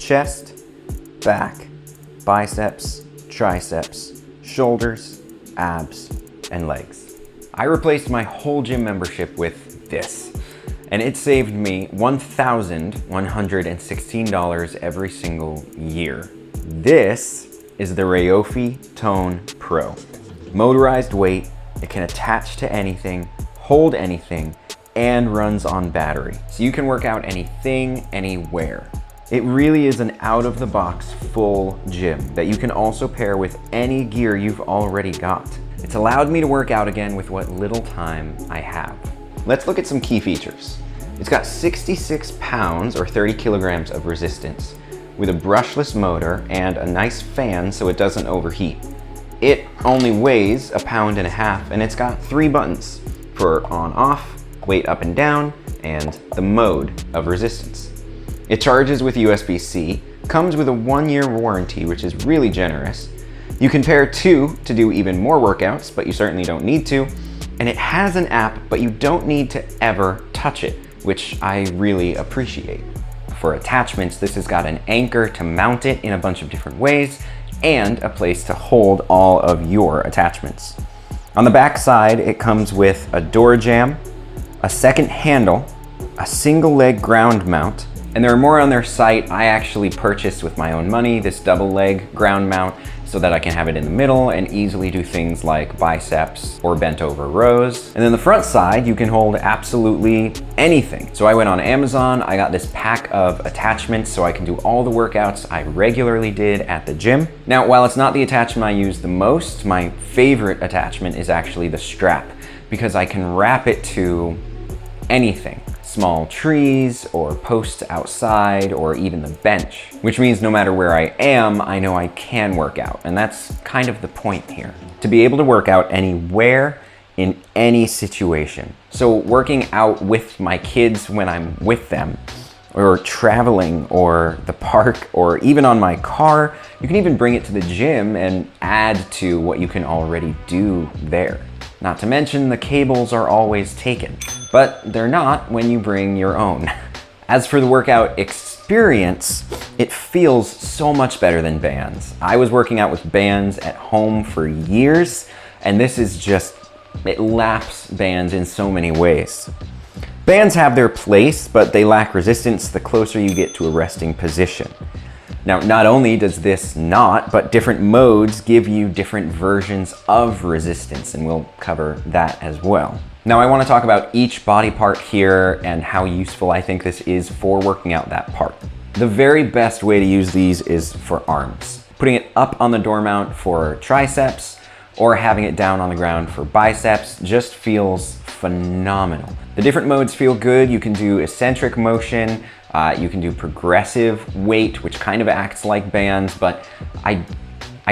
chest, back, biceps, triceps, shoulders, abs, and legs. I replaced my whole gym membership with this, and it saved me $1,116 every single year. This is the Rayofi Tone Pro. Motorized weight, it can attach to anything, hold anything, and runs on battery. So you can work out anything, anywhere. It really is an out-of-the-box full gym that you can also pair with any gear you've already got. It's allowed me to work out again with what little time I have. Let's look at some key features. It's got 66 pounds or 30 kilograms of resistance with a brushless motor and a nice fan so it doesn't overheat. It only weighs 1.5 pounds and it's got 3 buttons for on-off, weight up and down, and the mode of resistance. It charges with USB-C, comes with a 1-year warranty, which is really generous. You can pair 2 to do even more workouts, but you certainly don't need to. And it has an app, but you don't need to ever touch it, which I really appreciate. For attachments, this has got an anchor to mount it in a bunch of different ways, and a place to hold all of your attachments. On the back side, it comes with a door jamb, a second handle, a single leg ground mount, and there are more on their site. I actually purchased with my own money this double leg ground mount so that I can have it in the middle and easily do things like biceps or bent over rows. And then the front side, you can hold absolutely anything. So I went on Amazon, I got this pack of attachments so I can do all the workouts I regularly did at the gym. Now, while it's not the attachment I use the most, my favorite attachment is actually the strap because I can wrap it to anything. Small trees or posts outside or even the bench, which means no matter where I am, I know I can work out. And that's kind of the point here, to be able to work out anywhere in any situation. So working out with my kids when I'm with them, or traveling or the park or even on my car, you can even bring it to the gym and add to what you can already do there. Not to mention the cables are always taken, but they're not when you bring your own. As for the workout experience, it feels so much better than bands. I was working out with bands at home for years, and this is just, it laps bands in so many ways. Bands have their place, but they lack resistance the closer you get to a resting position. Now, not only does this not, but different modes give you different versions of resistance, and we'll cover that as well. Now, I want to talk about each body part here and how useful I think this is for working out that part. The very best way to use these is for arms. Putting it up on the door mount for triceps or having it down on the ground for biceps just feels phenomenal. The different modes feel good. You can do eccentric motion, you can do progressive weight, which kind of acts like bands, but I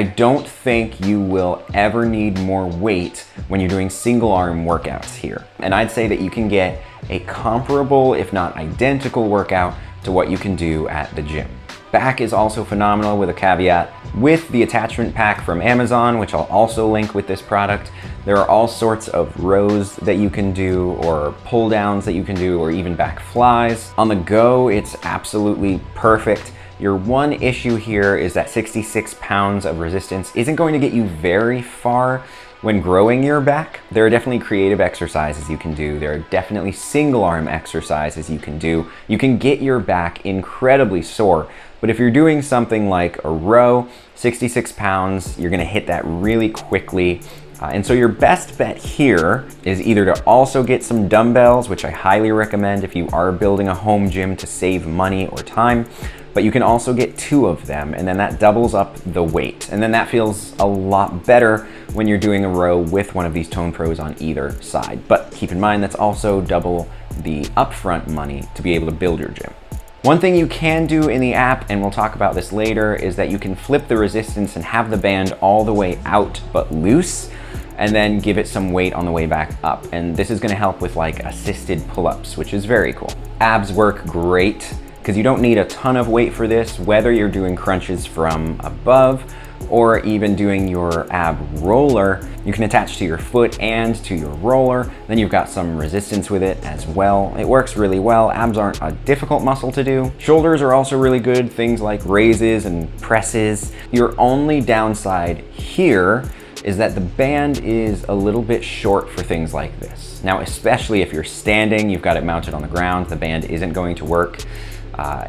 don't think you will ever need more weight when you're doing single arm workouts here. And I'd say that you can get a comparable, if not identical workout to what you can do at the gym. Back is also phenomenal with a caveat. With the attachment pack from Amazon, which I'll also link with this product, there are all sorts of rows that you can do or pull downs that you can do or even back flies. On the go, it's absolutely perfect. Your one issue here is that 66 pounds of resistance isn't going to get you very far when growing your back. There are definitely creative exercises you can do. There are definitely single arm exercises you can do. You can get your back incredibly sore. But if you're doing something like a row, 66 pounds, you're gonna hit that really quickly. And so your best bet here is either to also get some dumbbells, which I highly recommend if you are building a home gym to save money or time, but you can also get 2 of them, and then that doubles up the weight. And then that feels a lot better when you're doing a row with one of these Tone Pros on either side. But keep in mind, that's also double the upfront money to be able to build your gym. One thing you can do in the app, and we'll talk about this later, is that you can flip the resistance and have the band all the way out but loose, and then give it some weight on the way back up. And this is gonna help with like assisted pull-ups, which is very cool. Abs work great because you don't need a ton of weight for this, whether you're doing crunches from above or even doing your ab roller. You can attach to your foot and to your roller. Then you've got some resistance with it as well. It works really well. Abs aren't a difficult muscle to do. Shoulders are also really good, things like raises and presses. Your only downside here is that the band is a little bit short for things like this. Now, especially if you're standing, you've got it mounted on the ground, the band isn't going to work.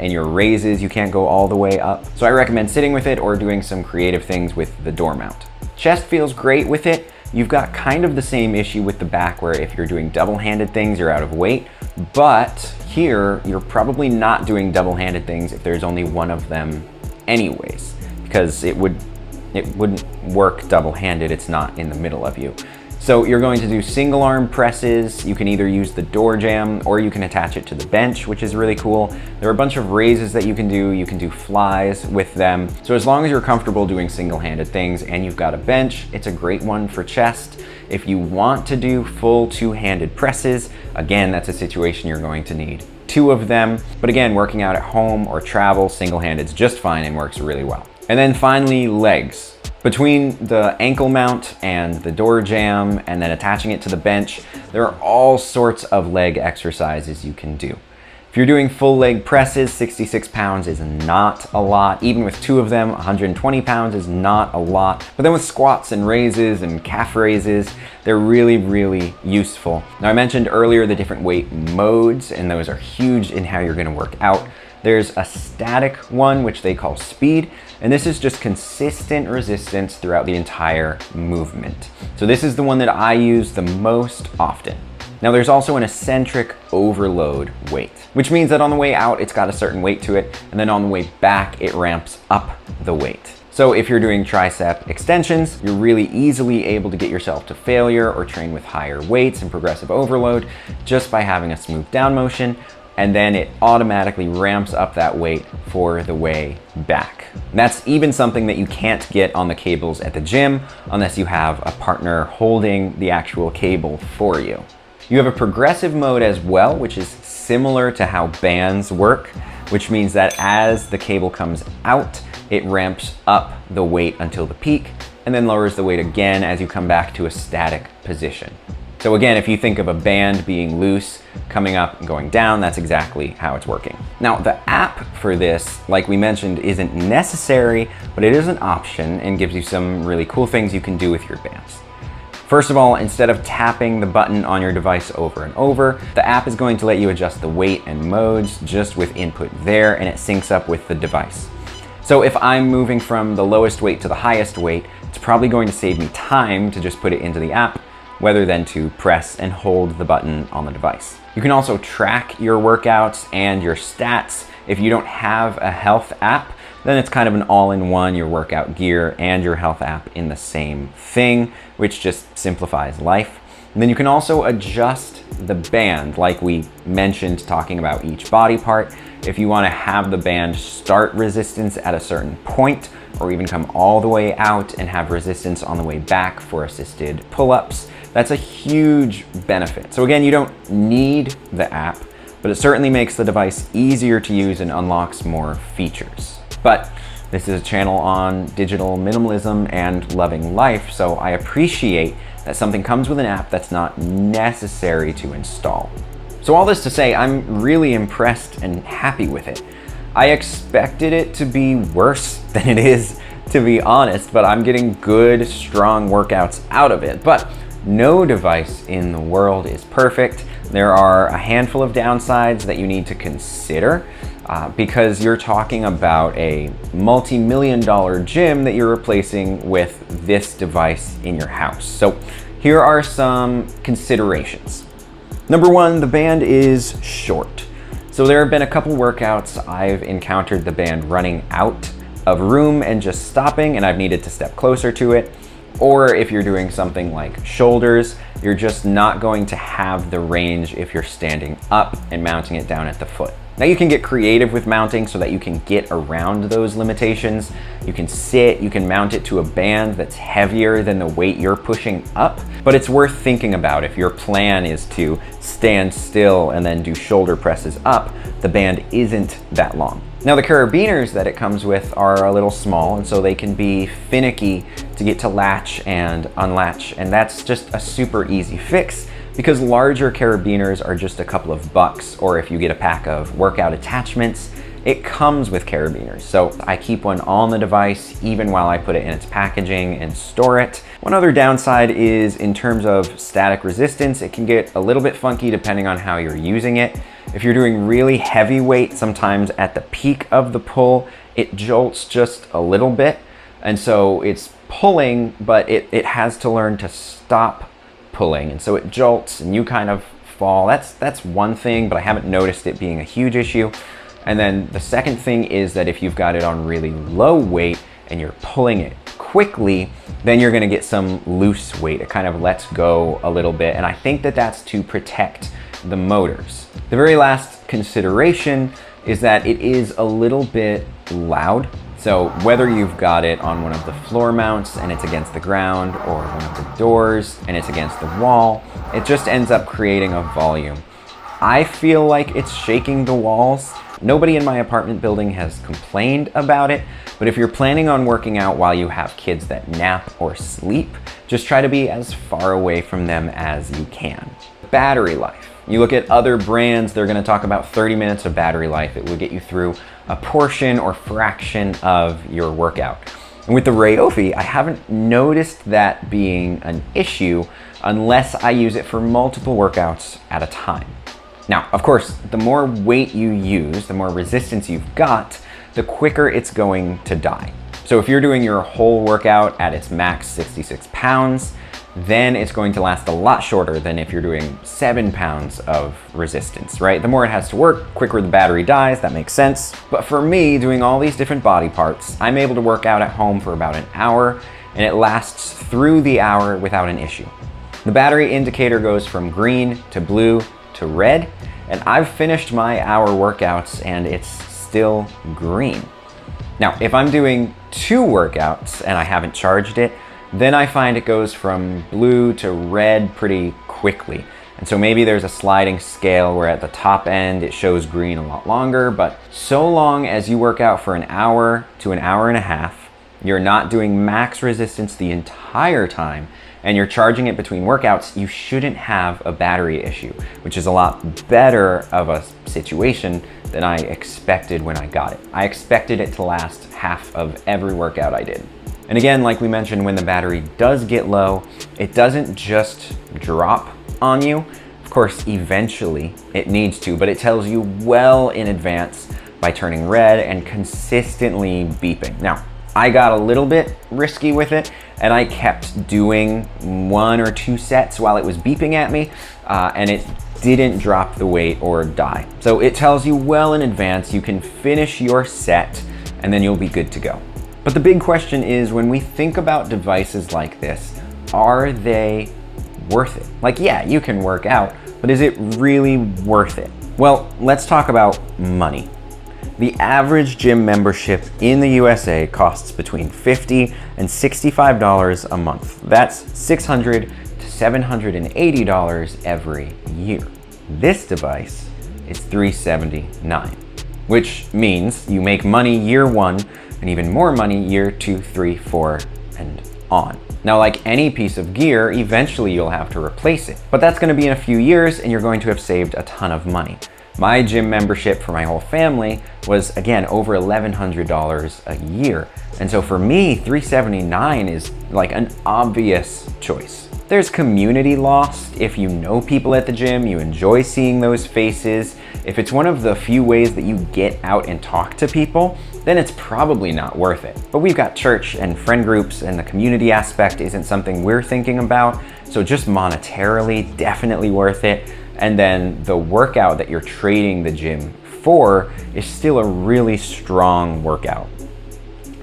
In your raises, you can't go all the way up. So I recommend sitting with it or doing some creative things with the door mount. Chest feels great with it. You've got kind of the same issue with the back where if you're doing double-handed things, you're out of weight. But here, you're probably not doing double-handed things if there's only one of them anyways, because it wouldn't work double-handed. It's not in the middle of you. So you're going to do single arm presses. You can either use the door jamb or you can attach it to the bench, which is really cool. There are a bunch of raises that you can do. You can do flies with them. So as long as you're comfortable doing single-handed things and you've got a bench, it's a great one for chest. If you want to do full two-handed presses, again, that's a situation you're going to need 2 of them. But again, working out at home or travel, single-handed's just fine and works really well. And then finally, legs. Between the ankle mount and the door jamb and then attaching it to the bench, there are all sorts of leg exercises you can do. If you're doing full leg presses, 66 pounds is not a lot. Even with 2 of them, 120 pounds is not a lot. But then with squats and raises and calf raises, they're really, really useful. Now, I mentioned earlier the different weight modes, and those are huge in how you're gonna work out. There's a static one, which they call speed, and this is just consistent resistance throughout the entire movement. So this is the one that I use the most often. Now there's also an eccentric overload weight, which means that on the way out, it's got a certain weight to it, and then on the way back, it ramps up the weight. So if you're doing tricep extensions, you're really easily able to get yourself to failure or train with higher weights and progressive overload just by having a smooth down motion, and then it automatically ramps up that weight for the way back. And that's even something that you can't get on the cables at the gym unless you have a partner holding the actual cable for you. You have a progressive mode as well, which is similar to how bands work, which means that as the cable comes out, it ramps up the weight until the peak and then lowers the weight again as you come back to a static position. So again, if you think of a band being loose, coming up and going down, that's exactly how it's working. Now, the app for this, like we mentioned, isn't necessary, but it is an option and gives you some really cool things you can do with your bands. First of all, instead of tapping the button on your device over and over, the app is going to let you adjust the weight and modes just with input there, and it syncs up with the device. So if I'm moving from the lowest weight to the highest weight, it's probably going to save me time to just put it into the app, rather than to press and hold the button on the device. You can also track your workouts and your stats. If you don't have a health app, then it's kind of an all-in-one, your workout gear and your health app in the same thing, which just simplifies life. And then you can also adjust the band, like we mentioned, talking about each body part. If you want to have the band start resistance at a certain point, or even come all the way out and have resistance on the way back for assisted pull-ups, that's a huge benefit. So again, you don't need the app, but it certainly makes the device easier to use and unlocks more features. But this is a channel on digital minimalism and loving life, so I appreciate that something comes with an app that's not necessary to install. So all this to say, I'm really impressed and happy with it. I expected it to be worse than it is, to be honest, but I'm getting good, strong workouts out of it. But no device in the world is perfect. There are a handful of downsides that you need to consider because you're talking about a multi-million-dollar gym that you're replacing with this device in your house. So here are some considerations. Number 1, the band is short. So there have been a couple workouts I've encountered the band running out of room and just stopping, and I've needed to step closer to it. Or if you're doing something like shoulders, you're just not going to have the range if you're standing up and mounting it down at the foot. Now you can get creative with mounting so that you can get around those limitations. You can you can mount it to a band that's heavier than the weight you're pushing up, but it's worth thinking about. If your plan is to stand still and then do shoulder presses up, the band isn't that long. Now the carabiners that it comes with are a little small, and so they can be finicky to get to latch and unlatch, and that's just a super easy fix because larger carabiners are just a couple of bucks, or if you get a pack of workout attachments, it comes with carabiners. So I keep one on the device even while I put it in its packaging and store it. One other downside is in terms of static resistance, it can get a little bit funky depending on how you're using it. If you're doing really heavy weight, sometimes at the peak of the pull, it jolts just a little bit. And so it's pulling, but it has to learn to stop pulling. And so it jolts and you kind of fall. That's one thing, but I haven't noticed it being a huge issue. And then the second thing is that if you've got it on really low weight and you're pulling it quickly, then you're gonna get some loose weight. It kind of lets go a little bit. And I think that that's to protect the motors. The very last consideration is that it is a little bit loud. So whether you've got it on one of the floor mounts and it's against the ground, or one of the doors and it's against the wall, it just ends up creating a volume. I feel like it's shaking the walls. Nobody in my apartment building has complained about it, but if you're planning on working out while you have kids that nap or sleep, just try to be as far away from them as you can. Battery life. You look at other brands, they're gonna talk about 30 minutes of battery life. It will get you through a portion or fraction of your workout. And with the Rayofi, I haven't noticed that being an issue unless I use it for multiple workouts at a time. Now, of course, the more weight you use, the more resistance you've got, the quicker it's going to die. So if you're doing your whole workout at its max 66 pounds, then it's going to last a lot shorter than if you're doing 7 pounds of resistance, right? The more it has to work, quicker the battery dies, that makes sense. But for me, doing all these different body parts, I'm able to work out at home for about an hour, and it lasts through the hour without an issue. The battery indicator goes from green to blue to red, and I've finished my hour workouts and it's still green. Now, if I'm doing 2 workouts and I haven't charged it, then I find it goes from blue to red pretty quickly. And so maybe there's a sliding scale where at the top end it shows green a lot longer, but so long as you work out for an hour to an hour and a half, you're not doing max resistance the entire time, and you're charging it between workouts, you shouldn't have a battery issue, which is a lot better of a situation than I expected when I got it. I expected it to last half of every workout I did. And again, like we mentioned, when the battery does get low, it doesn't just drop on you. Of course, eventually it needs to, but it tells you well in advance by turning red and consistently beeping. Now, I got a little bit risky with it, and I kept doing 1 or 2 sets while it was beeping at me, and it didn't drop the weight or die. So it tells you well in advance you can finish your set, and then you'll be good to go. But the big question is, when we think about devices like this, are they worth it? Like, yeah, you can work out, but is it really worth it? Well, let's talk about money. The average gym membership in the USA costs between $50 and $65 a month. That's $600 to $780 every year. This device is $379, which means you make money year 1 and even more money year 2, 3, 4, and on. Now, like any piece of gear, eventually you'll have to replace it, but that's gonna be in a few years and you're going to have saved a ton of money. My gym membership for my whole family was, again, over $1,100 a year. And so for me, $379 is like an obvious choice. There's community lost. If you know people at the gym, you enjoy seeing those faces. If it's one of the few ways that you get out and talk to people, then it's probably not worth it. But we've got church and friend groups, and the community aspect isn't something we're thinking about. So just monetarily, definitely worth it. And then the workout that you're trading the gym for is still a really strong workout.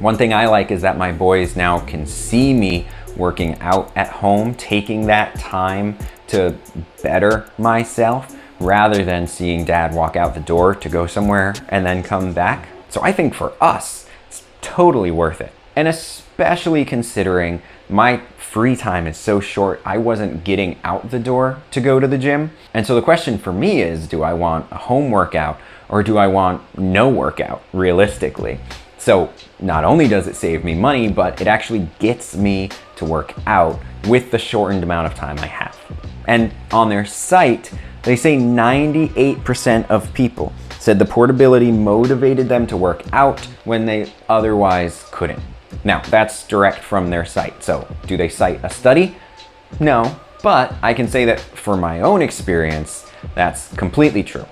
One thing I like is that my boys now can see me working out at home, taking that time to better myself, rather than seeing dad walk out the door to go somewhere and then come back. So I think for us, it's totally worth it. And especially considering my free time is so short, I wasn't getting out the door to go to the gym. And so the question for me is, do I want a home workout or do I want no workout realistically? So not only does it save me money, but it actually gets me to work out with the shortened amount of time I have. And on their site, they say 98% of people said the portability motivated them to work out when they otherwise couldn't. Now, that's direct from their site. So do they cite a study? No, but I can say that for my own experience, that's completely true.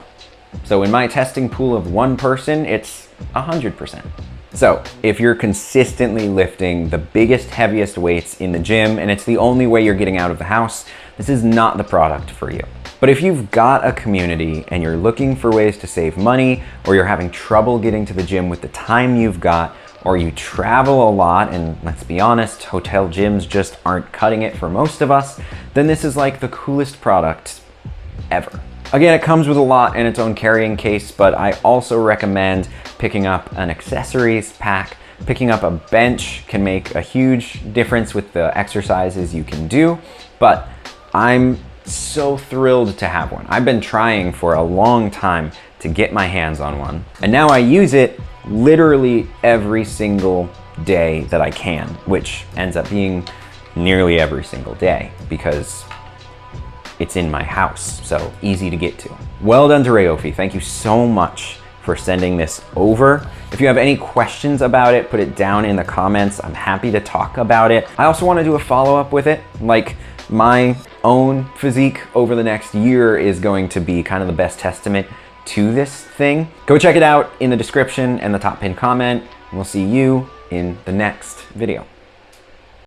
So in my testing pool of one person, it's 100%. So if you're consistently lifting the biggest, heaviest weights in the gym and it's the only way you're getting out of the house, this is not the product for you. But if you've got a community and you're looking for ways to save money, or you're having trouble getting to the gym with the time you've got, or you travel a lot, and let's be honest, hotel gyms just aren't cutting it for most of us, then this is like the coolest product ever. Again, it comes with a lot in its own carrying case, but I also recommend picking up an accessories pack. Picking up a bench can make a huge difference with the exercises you can do, but I'm so thrilled to have one. I've been trying for a long time to get my hands on one, and now I use it literally every single day that I can, which ends up being nearly every single day because it's in my house, so easy to get to. Well done to Rayofi. Thank you so much for sending this over. If you have any questions about it, put it down in the comments. I'm happy to talk about it. I also want to do a follow-up with it. Like, my own physique over the next year is going to be kind of the best testament to this thing. Go check it out in the description and the top pinned comment, and we'll see you in the next video.